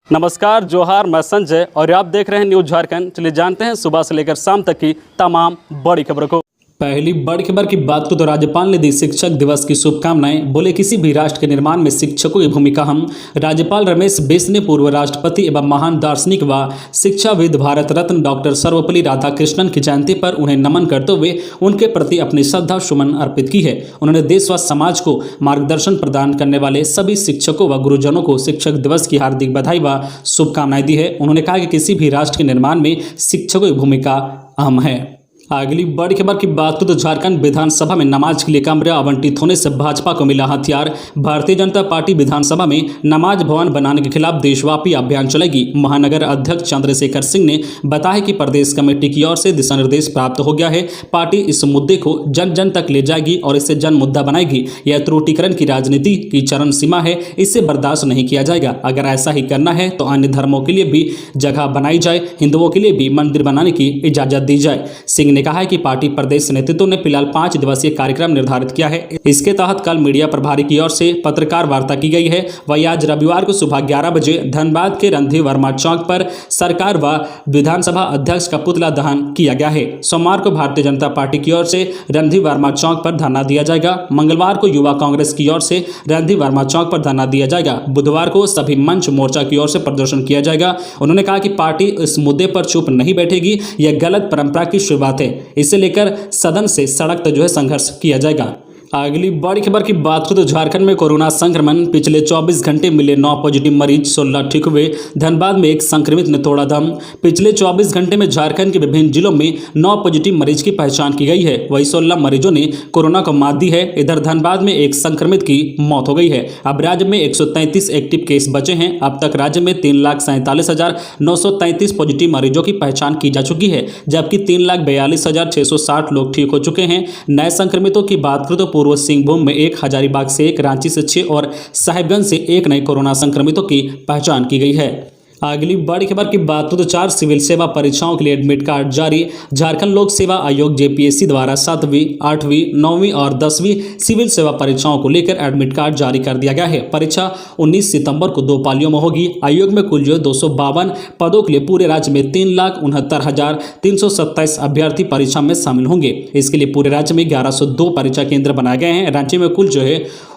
नमस्कार, जोहार। मैं संजय और आप देख रहे हैं न्यूज झारखंड। चलिए जानते हैं सुबह से लेकर शाम तक की तमाम बड़ी खबरों को। पहली बड़ी खबर की बात को तो राज्यपाल ने दी शिक्षक दिवस की शुभकामनाएं। बोले किसी भी राष्ट्र के निर्माण में शिक्षकों की भूमिका हम। राज्यपाल रमेश बैस ने पूर्व राष्ट्रपति एवं महान दार्शनिक व शिक्षाविद भारत रत्न डॉक्टर सर्वपल्ली राधाकृष्णन की जयंती पर उन्हें नमन करते हुए उनके प्रति अपनी श्रद्धा सुमन अर्पित की है। उन्होंने देश व समाज को मार्गदर्शन प्रदान करने वाले सभी शिक्षकों व गुरुजनों को शिक्षक दिवस की हार्दिक बधाई व शुभकामनाएं दी है। उन्होंने कहा कि किसी भी राष्ट्र के निर्माण में शिक्षकों की भूमिका अहम है। अगली बड़ी खबर की बात तो झारखंड विधानसभा में नमाज के लिए कमरे आवंटित होने से भाजपा को मिला हथियार। भारतीय जनता पार्टी विधानसभा में नमाज भवन बनाने के खिलाफ देशव्यापी अभियान चलेगी। महानगर अध्यक्ष चंद्रशेखर सिंह ने बताया कि प्रदेश कमेटी की ओर से दिशा निर्देश प्राप्त हो गया है। पार्टी इस मुद्दे को जन जन तक ले जाएगी और इसे जन मुद्दा बनाएगी। यह त्रुटिकरण की राजनीति की चरम सीमा है, इसे बर्दाश्त नहीं किया जाएगा। अगर ऐसा ही करना है तो अन्य धर्मों के लिए भी जगह बनाई जाए, हिंदुओं के लिए भी मंदिर बनाने की इजाजत दी जाए। सिंह ने कहा है कि पार्टी प्रदेश नेतृत्व ने फिलहाल 5 दिवसीय कार्यक्रम निर्धारित किया है। इसके तहत कल मीडिया प्रभारी की ओर से पत्रकार वार्ता की गई है। वही आज रविवार को सुबह 11 बजे धनबाद के रणधीर वर्मा चौक पर सरकार व विधानसभा अध्यक्ष का पुतला दहन किया गया है। सोमवार को भारतीय जनता पार्टी की ओर से रणधीर वर्मा चौक पर धरना दिया जाएगा। मंगलवार को युवा कांग्रेस की ओर से रणधीर वर्मा चौक पर धरना दिया जाएगा। बुधवार को सभी मंच मोर्चा की ओर से प्रदर्शन किया जाएगा। उन्होंने कहा कि पार्टी इस मुद्दे पर चुप नहीं बैठेगी। यह गलत परंपरा की शुरुआत है। इसे लेकर सदन से सड़क तक संघर्ष किया जाएगा। अगली बड़ी खबर की बात करें तो झारखंड में कोरोना संक्रमण। पिछले 24 घंटे मिले 9 पॉजिटिव मरीज, 16 ठीक हुए। धनबाद में एक संक्रमित ने तोड़ा दम। पिछले 24 घंटे में झारखंड के विभिन्न जिलों में 9 पॉजिटिव मरीज की पहचान की गई है। वही 16 मरीजों ने कोरोना को मात दी है। इधर धनबाद में एक संक्रमित की मौत हो गई है। अब राज्य में 133 एक्टिव केस बचे हैं। अब तक राज्य में 3,47,933 पॉजिटिव मरीजों की पहचान की जा चुकी है, जबकि 3,42,660 लोग ठीक हो चुके हैं। नए संक्रमितों की बात करें तो पूर्व सिंहभूम में 1, हजारीबाग से 1, रांची से 6 और साहिबगंज से 1 नए कोरोना संक्रमितों की पहचान की गई है। अगली बड़ी खबर की बात तो 4 सिविल सेवा परीक्षाओं के लिए एडमिट कार्ड जारी। झारखंड लोक सेवा आयोग जेपीएससी द्वारा 7वीं, 8वीं, 9वीं और 10वीं सिविल सेवा परीक्षाओं को लेकर एडमिट कार्ड जारी कर दिया गया है। परीक्षा 19 सितंबर को 2 पालियों में होगी। आयोग में कुल 252 पदों के लिए पूरे राज्य में 3,69,327 अभ्यर्थी परीक्षा में शामिल होंगे। इसके लिए पूरे राज्य में 1102 परीक्षा केंद्र बनाए गए हैं। रांची में कुल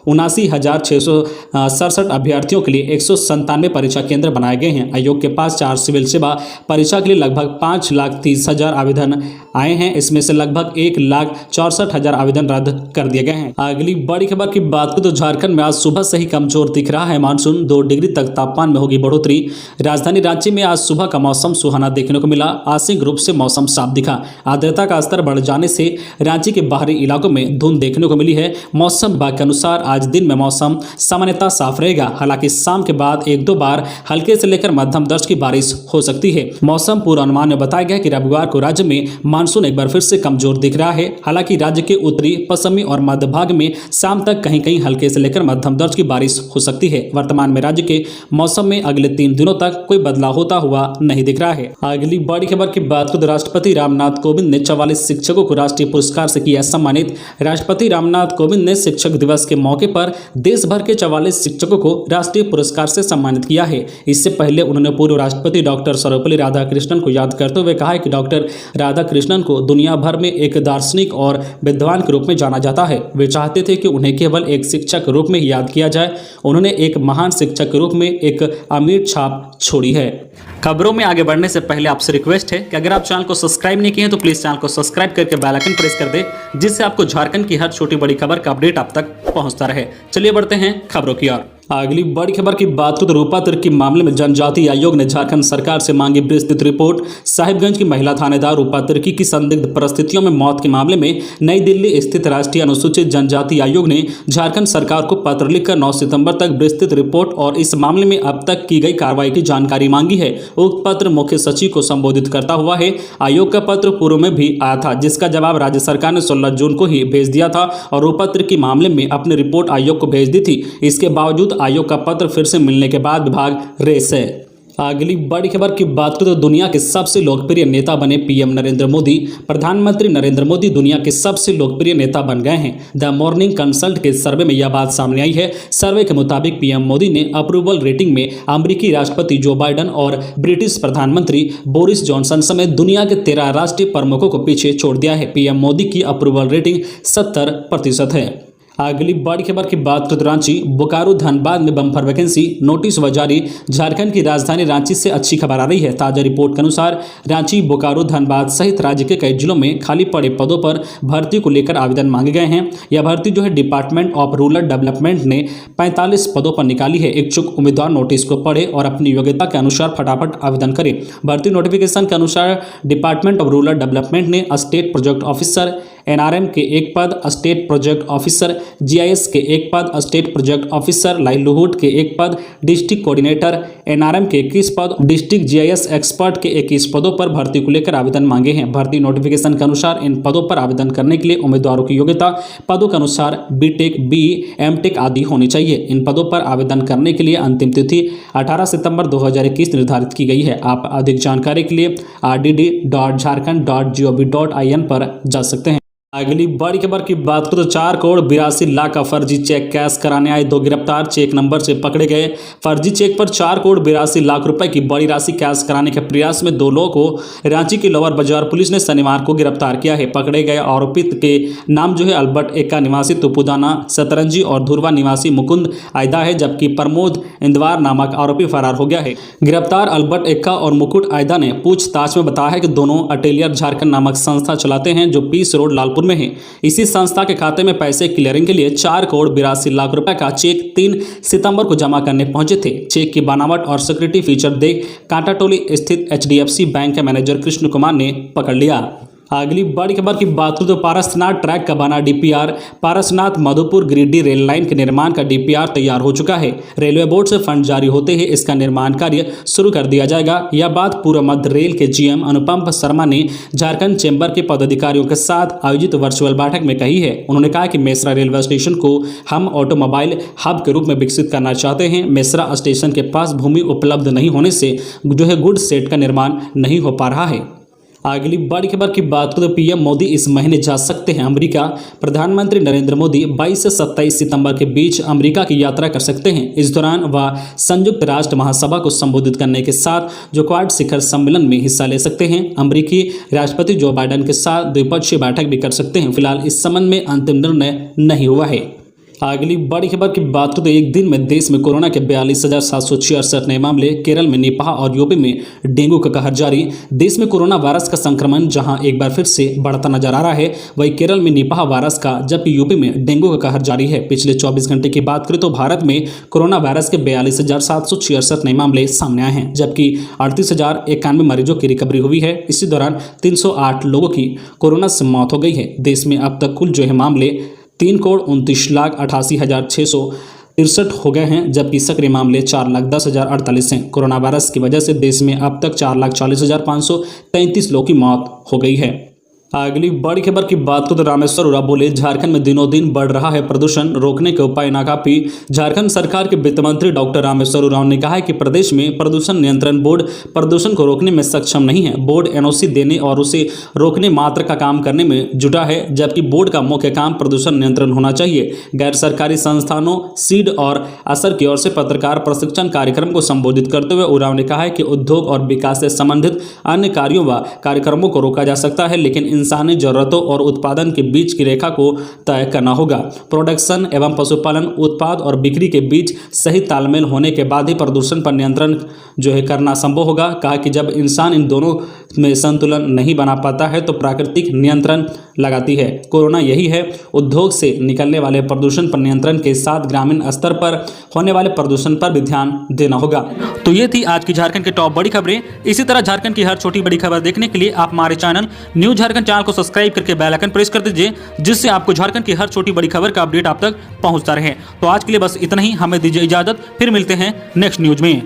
79,667 अभ्यर्थियों के लिए 197 परीक्षा केंद्र बनाए गए हैं। आयोग के पास 4 सिविल सेवा परीक्षा के लिए लगभग 5,30,000 आवेदन आए हैं। इसमें से लगभग 1,64,000 आवेदन रद्द कर दिए गए हैं। अगली बड़ी खबर की बात करें तो झारखंड में आज सुबह से ही कमजोर दिख रहा है मानसून। 2 डिग्री तक तापमान में होगी बढ़ोतरी। राजधानी रांची में आज सुबह का मौसम सुहाना देखने को मिला। आंशिक रूप से मौसम साफ दिखा। आर्द्रता का स्तर बढ़ जाने से रांची के बाहरी इलाकों में धुंध देखने को मिली है। मौसम विभाग के अनुसार आज दिन में मौसम सामान्यतः साफ रहेगा। हालांकि शाम के बाद 1-2 बार हल्के से लेकर मध्यम दर्जे की बारिश हो सकती है। मौसम पूर्वानुमान में बताया गया कि रविवार को राज्य में मानसून एक बार फिर से कमजोर दिख रहा है। हालांकि राज्य के उत्तरी, पश्चिमी और मध्य भाग में शाम तक कहीं कहीं हल्के से लेकर मध्यम दर्जे की बारिश हो सकती है। वर्तमान में राज्य के मौसम में अगले 3 दिनों तक कोई बदलाव होता हुआ नहीं दिख रहा है। अगली बड़ी खबर की बात करें तो राष्ट्रपति रामनाथ कोविंद ने 44 शिक्षकों को राष्ट्रीय पुरस्कार से किया सम्मानित। राष्ट्रपति रामनाथ कोविंद ने शिक्षक दिवस के मौके पर देश भर के 44 शिक्षकों को राष्ट्रीय पुरस्कार से सम्मानित किया है। इससे पहले उन्होंने पूर्व राष्ट्रपति डॉक्टर सर्वपल्ली राधाकृष्णन को याद करते हुए कहा है कि डॉक्टर राधाकृष्णन को दुनिया भर में एक दार्शनिक और विद्वान के रूप में जाना जाता है। वे चाहते थे कि उन्हें केवल एक शिक्षक के रूप में याद किया जाए। उन्होंने एक महान शिक्षक के रूप में एक अमिट छाप छोड़ी है। खबरों में आगे बढ़ने से पहले आपसे रिक्वेस्ट है कि अगर आप चैनल को सब्सक्राइब नहीं किए हैं तो प्लीज चैनल को सब्सक्राइब करके बेल आइकन प्रेस कर दे, जिससे आपको झारखंड की हर छोटी बड़ी खबर का अपडेट आप तक पहुंचता रहे। चलिए बढ़ते हैं खबरों की ओर। अगली बड़ी खबर की बात करें तो रूपा तिर्की मामले में जनजातीय आयोग ने झारखंड सरकार से मांगी विस्तृत रिपोर्ट। साहिबगंज की महिला थानेदार रूपा तिर्की की संदिग्ध परिस्थितियों में मौत के मामले में नई दिल्ली स्थित राष्ट्रीय अनुसूचित जनजाति आयोग ने झारखंड सरकार को पत्र लिखकर 9 सितंबर तक विस्तृत रिपोर्ट और इस मामले में अब तक की गई कार्रवाई की जानकारी मांगी है। उक्त पत्र मुख्य सचिव को संबोधित करता हुआ है। आयोग का पत्र पूर्व में भी आया था, जिसका जवाब राज्य सरकार ने 16 जून को ही भेज दिया था और रूपा तिर्की मामले में अपनी रिपोर्ट आयोग को भेज दी थी। इसके बावजूद आयोग का पत्र फिर से मिलने के बाद विभाग रेस है। अगली बड़ी खबर की बात करें तो दुनिया के सबसे लोकप्रिय नेता बने पीएम नरेंद्र मोदी। प्रधानमंत्री नरेंद्र मोदी दुनिया के सबसे लोकप्रिय नेता बन गए हैं। द मॉर्निंग कंसल्ट के सर्वे में यह बात सामने आई है। सर्वे के मुताबिक पीएम मोदी ने अप्रूवल रेटिंग में अमेरिकी राष्ट्रपति जो बाइडन और ब्रिटिश प्रधानमंत्री बोरिस जॉनसन समेत दुनिया के 13 राष्ट्रीय प्रमुखों को पीछे छोड़ दिया है। पीएम मोदी की अप्रूवल रेटिंग 70% है। अगली बड़ी खबर की बात करें तो रांची बोकारो धनबाद में बम्पर वैकेंसी नोटिस हुआ जारी। झारखंड की राजधानी रांची से अच्छी खबर आ रही है। ताजा रिपोर्ट के अनुसार रांची बोकारो धनबाद सहित राज्य के कई जिलों में खाली पड़े पदों पर भर्ती को लेकर आवेदन मांगे गए हैं। यह भर्ती जो है डिपार्टमेंट ऑफ रूरल डेवलपमेंट ने 45 पदों पर निकाली है। इच्छुक उम्मीदवार नोटिस को पढ़े और अपनी योग्यता के अनुसार फटाफट आवेदन करें। भर्ती नोटिफिकेशन के अनुसार डिपार्टमेंट ऑफ रूरल डेवलपमेंट ने स्टेट प्रोजेक्ट ऑफिसर एनआरएम के 1 पद, स्टेट प्रोजेक्ट ऑफिसर जीआईएस के 1 पद, स्टेट प्रोजेक्ट ऑफिसर लाइवलीहुड के 1 पद, डिस्ट्रिक्ट कोऑर्डिनेटर एनआरएम के 21 पद, डिस्ट्रिक्ट जीआईएस एक्सपर्ट के 21 पदों पर भर्ती को लेकर आवेदन मांगे हैं। भर्ती नोटिफिकेशन के अनुसार इन पदों पर आवेदन करने के लिए उम्मीदवारों की योग्यता पदों के अनुसार बीटेक, बीई, एमटेक आदि होनी चाहिए। इन पदों पर आवेदन करने के लिए अंतिम तिथि 18 सितंबर 2021 निर्धारित की गई है। आप अधिक जानकारी के लिए rdd.jharkhand.gov.in पर जा सकते हैं। अगली बड़ी खबर की बात करें तो 4,82,00,000 का फर्जी चेक कैश कराने आए 2 गिरफ्तार। चेक नंबर से पकड़े गए फर्जी चेक पर 4,82,00,000 रुपए की बड़ी राशि कैश कराने के प्रयास में 2 लोगों को रांची की लोअर बाजार पुलिस ने शनिवार को गिरफ्तार किया है। पकड़े गए आरोपित के नाम जो है अल्बर्ट एक्का निवासी तुपुदाना सतरंजी और धुरवा निवासी मुकुंद आयदा है, जबकि प्रमोद इंदवार नामक आरोपी फरार हो गया है। गिरफ्तार अल्बर्ट एक्का और मुकुट आयदा ने पूछताछ में बताया है कि दोनों अटेलियर झारखंड नामक संस्था चलाते हैं जो पीस रोड लालपुर में है। इसी संस्था के खाते में पैसे क्लियरिंग के लिए 4,82,00,000 रुपए का चेक 3 सितंबर को जमा करने पहुंचे थे। चेक की बनावट और सिक्योरिटी फीचर देख कांटाटोली स्थित एचडीएफसी बैंक के मैनेजर कृष्ण कुमार ने पकड़ लिया। अगली बड़ी खबर की बात करें तो पारसनाथ ट्रैक का बना DPR. Parasnath Madhupur Giridih rail line के निर्माण का डीपीआर तैयार हो चुका है। रेलवे बोर्ड से फंड जारी होते ही इसका निर्माण कार्य शुरू कर दिया जाएगा। यह बात पूर्व मध्य रेल के जीएम अनुपम शर्मा ने झारखंड चैम्बर के पदाधिकारियों के साथ आयोजित वर्चुअल बैठक में कही है। उन्होंने कहा कि मेसरा रेलवे स्टेशन को हम ऑटोमोबाइल हब के रूप में विकसित करना चाहते हैं। मेसरा स्टेशन के पास भूमि उपलब्ध नहीं होने से जो है गुड्स सेट का निर्माण नहीं हो पा रहा है। अगली बड़ी खबर की बात करें तो पीएम मोदी इस महीने जा सकते हैं अमेरिका। प्रधानमंत्री नरेंद्र मोदी 22 से 27 सितंबर के बीच अमेरिका की यात्रा कर सकते हैं। इस दौरान वह संयुक्त राष्ट्र महासभा को संबोधित करने के साथ जो क्वाड शिखर सम्मेलन में हिस्सा ले सकते हैं। अमेरिकी राष्ट्रपति जो बाइडन के साथ द्विपक्षीय बैठक भी कर सकते हैं। फिलहाल इस संबंध में अंतिम निर्णय नहीं हुआ है। अगली बड़ी खबर की बात करें तो एक दिन में देश में कोरोना के 42,766 नए मामले। केरल में निपाह और यूपी में डेंगू का कहर जारी। देश में कोरोना वायरस का संक्रमण जहां एक बार फिर से बढ़ता नजर आ रहा है, वहीं केरल में निपाह वायरस का जबकि यूपी में डेंगू का कहर जारी है। पिछले 24 घंटे की बात करें तो भारत में कोरोना वायरस के 42,766 नए मामले सामने आए हैं, जबकि 38,091 मरीजों की रिकवरी हुई है। इसी दौरान 308 लोगों की कोरोना से मौत हो गई है। देश में अब तक कुल जो है मामले 3,29,88,663 हो गए हैं, जबकि सक्रिय मामले 4,10,048 हैं। कोरोना वायरस की वजह से देश में अब तक 4,40,533 लोगों की मौत हो गई है। अगली बड़ी खबर की बात करें तो रामेश्वर उरांव बोले झारखंड में दिनों दिन बढ़ रहा है प्रदूषण, रोकने के उपाय नाकाफी। झारखंड सरकार के वित्त मंत्री डॉक्टर रामेश्वर उरांव ने कहा है कि प्रदेश में प्रदूषण नियंत्रण बोर्ड प्रदूषण को रोकने में सक्षम नहीं है। बोर्ड एनओसी देने और उसे रोकने मात्र का काम करने में जुटा है, जबकि बोर्ड का मुख्य काम प्रदूषण नियंत्रण होना चाहिए। गैर सरकारी संस्थानों सीड और असर की ओर से पत्रकार प्रशिक्षण कार्यक्रम को संबोधित करते हुए उरांव ने कहा है कि उद्योग और विकास से संबंधित अन्य कार्यों व कार्यक्रमों को रोका जा सकता है, लेकिन इंसानी जरूरतों और उत्पादन के बीच की रेखा को तय करना होगा। प्रोडक्शन एवं पशुपालन उत्पाद और बिक्री के बीच सही तालमेल होने के बाद ही प्रदूषण पर नियंत्रण जो है करना संभव होगा। कहा कि जब इंसान इन दोनों में संतुलन नहीं बना पाता है तो प्राकृतिक नियंत्रण लगाती है। कोरोना यही है। उद्योग से निकलने वाले प्रदूषण पर नियंत्रण के साथ ग्रामीण स्तर पर होने वाले प्रदूषण पर भी ध्यान देना होगा। तो ये थी आज की झारखंड की टॉप बड़ी खबरें। इसी तरह झारखंड की हर छोटी बड़ी खबर देखने के लिए आप हमारे चैनल न्यूज झारखंड चैनल को सब्सक्राइब करके बेल आइकन प्रेस कर दीजिए, जिससे आपको झारखंड की हर छोटी बड़ी खबर का अपडेट आप तक पहुंचता रहे। तो आज के लिए बस इतना ही। हमें दीजिए इजाजत, फिर मिलते हैं नेक्स्ट न्यूज में।